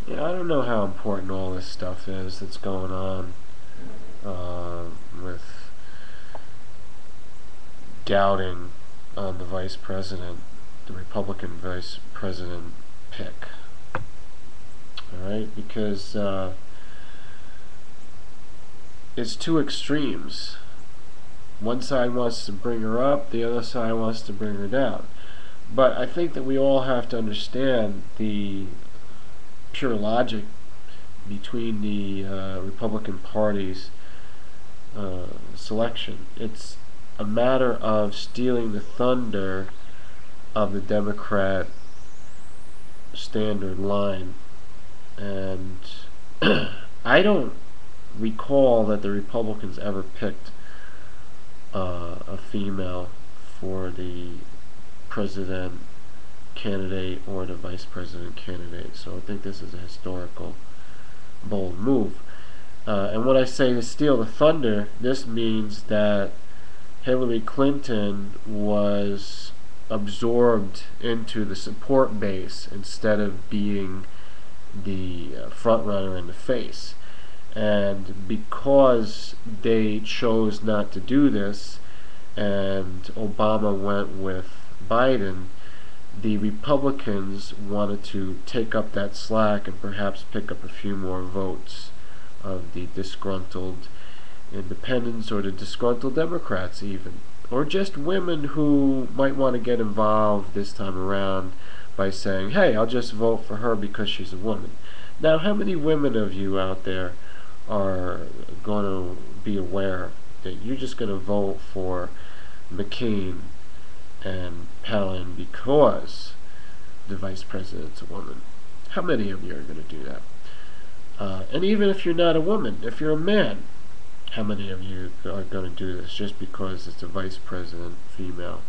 Yeah, I don't know how important all this stuff is that's going on with doubting on the vice president, the Republican vice president pick. All right, because it's two extremes. One side wants to bring her up, the other side wants to bring her down. But I think that we all have to understand the pure logic between the Republican Party's selection. It's a matter of stealing the thunder of the Democrat standard line. And I don't recall that the Republicans ever picked a female for the president candidate or the vice president candidate. So I think this is a historical, bold move. And when I say to steal the thunder, this means that Hillary Clinton was absorbed into the support base instead of being the front runner in the face. And because they chose not to do this and Obama went with Biden, the Republicans wanted to take up that slack and perhaps pick up a few more votes of the disgruntled independents or the disgruntled Democrats even, or just women who might want to get involved this time around by saying, hey, I'll just vote for her because she's a woman. Now, how many women of you out there are going to be aware that you're just going to vote for McCain and Palin because the vice president's a woman? How many of you are going to do that? And even if you're not a woman, if you're a man, how many of you are going to do this just because it's a vice president female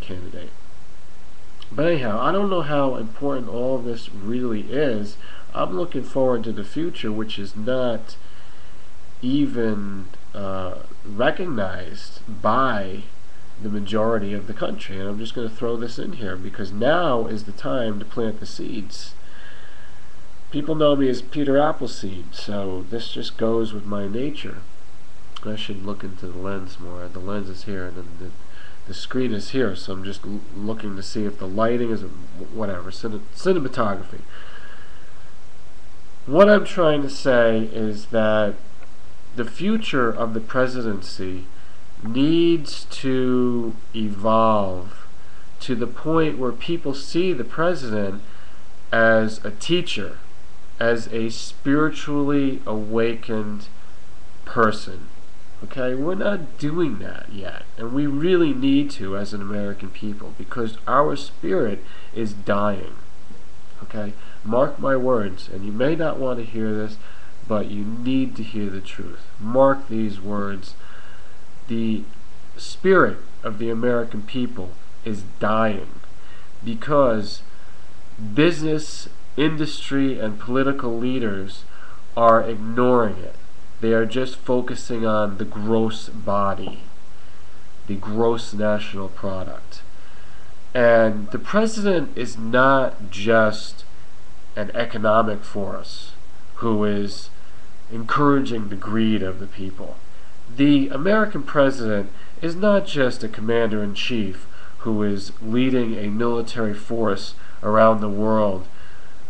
candidate? But anyhow, I don't know how important all of this really is. I'm looking forward to the future, which is not even recognized by the majority of the country. And I'm just going to throw this in here because now is the time to plant the seeds. People know me as Peter-Appleseed, so this just goes with my nature. I should look into the lens more. The lens is here, and then the screen is here, so I'm just looking to see if the lighting is whatever, cinematography. What I'm trying to say is that the future of the presidency needs to evolve to the point where people see the president as a teacher, as a spiritually awakened person. Okay, we're not doing that yet, and we really need to as an American people, because our spirit is dying. Okay, mark my words, and you may not want to hear this, but you need to hear the truth. Mark these words. The spirit of the American people is dying because business, industry, and political leaders are ignoring it. They are just focusing on the gross body, the gross national product. And the president is not just an economic force who is encouraging the greed of the people. The American president is not just a commander-in-chief who is leading a military force around the world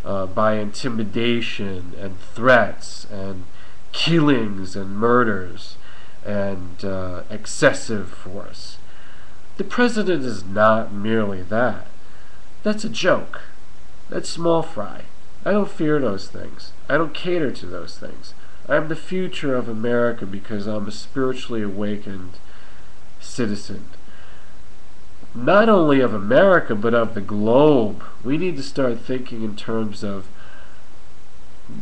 by intimidation and threats and killings and murders and excessive force. The president is not merely that. That's a joke. That's small fry. I don't fear those things. I don't cater to those things. I am the future of America because I'm a spiritually awakened citizen. Not only of America, but of the globe. We need to start thinking in terms of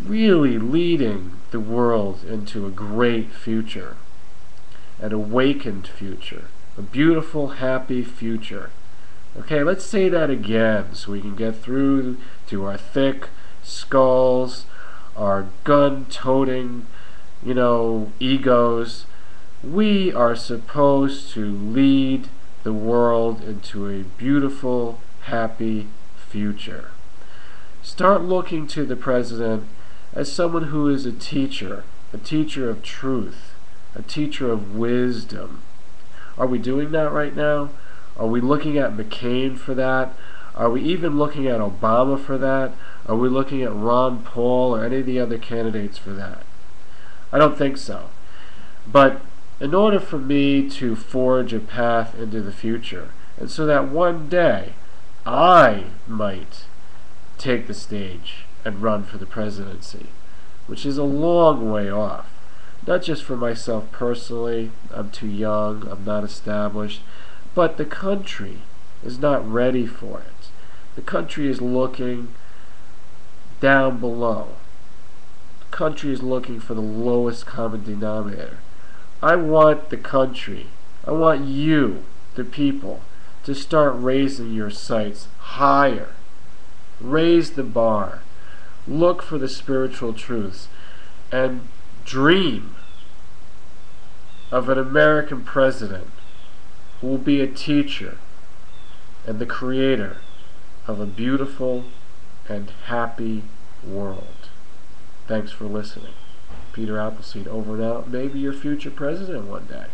really leading the world into a great future, an awakened future, a beautiful, happy future. Okay, let's say that again so we can get through to our thick skulls, our gun-toting, egos. We are supposed to lead the world into a beautiful, happy future. Start looking to the president as someone who is a teacher of truth, a teacher of wisdom. Are we doing that right now? Are we looking at McCain for that? Are we even looking at Obama for that? Are we looking at Ron Paul or any of the other candidates for that? I don't think so. But in order for me to forge a path into the future, and so that one day I might take the stage and run for the presidency, which is a long way off. Not just for myself personally, I'm too young, I'm not established, but the country is not ready for it. The country is looking down below. The country is looking for the lowest common denominator. I want the country, I want you, the people, to start raising your sights higher. Raise the bar. Look for the spiritual truths and dream of an American president who will be a teacher and the creator of a beautiful and happy world. Thanks for listening. Peter-Appleseed over and out. Maybe your future president one day.